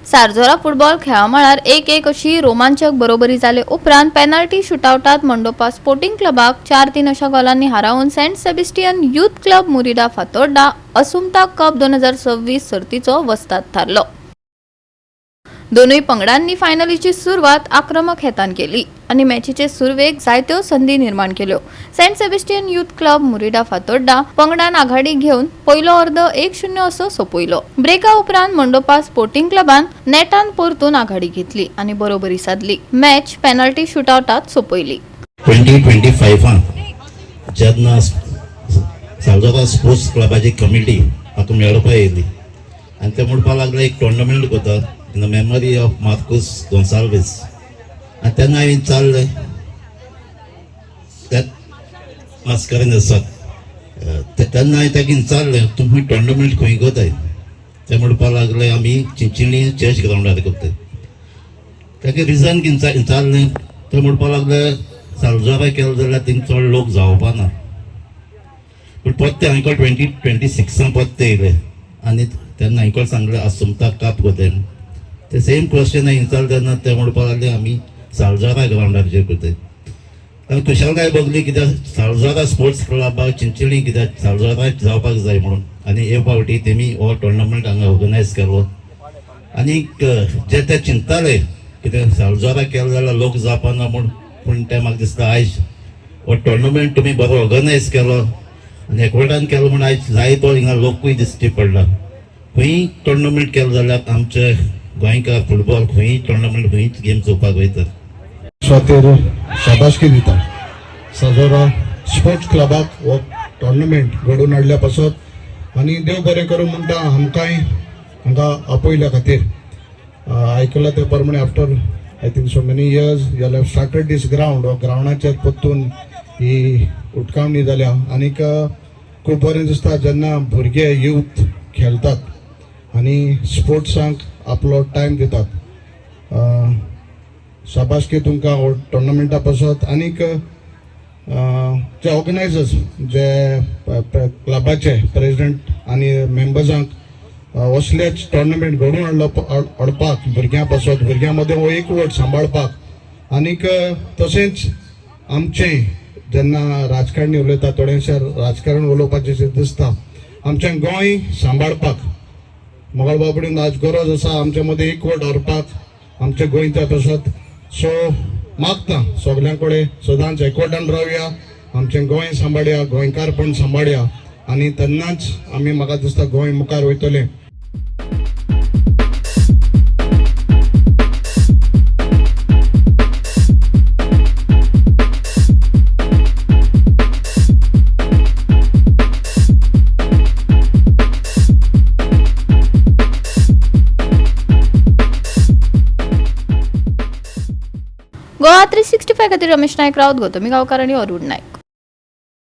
सारजोरा football खेळामळार 1-1 अशी रोमांचक बरोबरी जाले उपरांत पेनल्टी शूटआउटात मंडोपा स्पोर्टिंग क्लबाक 4-3 अशा गोलांनी हारावन Saint Sebastian youth club Murida Fatorda असुमता कप 2026 सर्तीचो वस्ताद थारलो। दोनूय पंगडांनी फायनलीची सुरवात आक्रमक हेतान केली आणि मॅचीचे सुरवेक जायत्यो संधी निर्माण केल्यो। Saint Sebastian youth club Murida Fatorda पंगडान आघाडी घेवन पयलो अर्द 1-0 असो सोपयलो। ब्रेका उपरांत मंडोपा स्पोर्टिंग क्लबान नेटान परतून आघाडी घेतली आणि बरोबरी साधली। Match penalty शूटआउटात सोपयली। 2025 जेन्ना सारजोरा स्पोर्ट्स क्लबाची कमिटी हातूंत मेळोवपा येयली आनी ते म्हणपाक लागले एक टोर्नामेंट करता in the memory of Marcos Gonsalves. आनी तेन्ना हांवें चाललें त्यात मास्करेन आसात तेन्ना हांवें ताका विचारलें तुमी टोर्नामेंट खंय करताय? ते म्हणपाक लागले आमी चिंचिणी चर्च ग्राउंडार करताय। ताका रिजन विचारलें ते म्हणपाक लागले सारजोरा केलो जाल्यार थिंगा चड लोक जावपा ना, पूण परते हांवें 2026 परते येयले आनी तेन्ना हांवें सांगलें असुमता कप करताय। ते सेम क्वेश्चन हांवें विचारलें तेन्ना ते म्हणपाक लागले आमी सारजोरा ग्राउंडाचेर करताय। हांवें खुशालकाय बघली कित्याक सारजोरा स्पोर्ट्स क्लबाक चिंचिणी कित्याक सारजोरा जावपाक जाय म्हणून आनी हे फावटी तेमी हो टोर्नामेंट हांगा ऑर्गनायज केलो। आनीक जे ते चिंताले कित्याक सारजोरा केलो जाल्यार लोक जावपाना म्हूण, पूण ते म्हाका दिसता आयज हो टोर्नामेंट तुमी बरो ऑर्गनायज केलो आनी एकवटान केलो म्हूण आयज जायतो हिंगा लोकूय दिश्टी पडला। खंय टोर्नामेंट केलो जाल्यार आमचे गोंयकार फुटबॉल खंय टोर्नामेंट खंयच गेम चोवपाक वयतात। खातीर शाबासकी दिता सारजोरा स्पोर्ट्स क्लबाक हो टोर्नामेंट घडोवन हाडल्या पासत आनी देव बरें करूं म्हणटा आमकांय हांगा आपयल्या खातीर। आयकलां ते प्रमाणे after I think so many years you have started this ground, हो ग्राउंडाचेर परतून ही उटकावणी जाल्या आनीक खूब बरें दिसता जेन्ना भुरगे यूथ खेळटात आनी स्पोर्ट्सांक आपलो टायम दितात। शाबासकी तुमकां हो टोर्नामेंटा पासत आनीक जे ऑर्गनायजर्स जे क्लबाचे प्रेसिडेंट आनी मेंबर्सांक असलेच टोर्नामेंट घडोवन हाडपाक भुरग्यां पासत भुरग्यां मदें हो एकवट सांबाळपाक आनीक तशेंच आमचें जेन्ना राजकारणी उलयता थोडेशें राजकारण उलोवपाचें दिसता आमचें गोंय सांबाळपाक मोगल बाबडीन आज गरज आसा आमचे मदें एकवट हाडपाक आमचे गोंयच्या पासत। सो मागता सगळ्यां कडेन सदांच एकवटान रावया, आमचें गोंय सांबाळया, गोंयकारपण सांबाळया आनी तेन्नाच आमी म्हाका दिसता गोंय मुखार वयतलें। गोवा 365 खातीर रमेश नायक रावत, गौतमी गांवकार आनी अरुण नायक।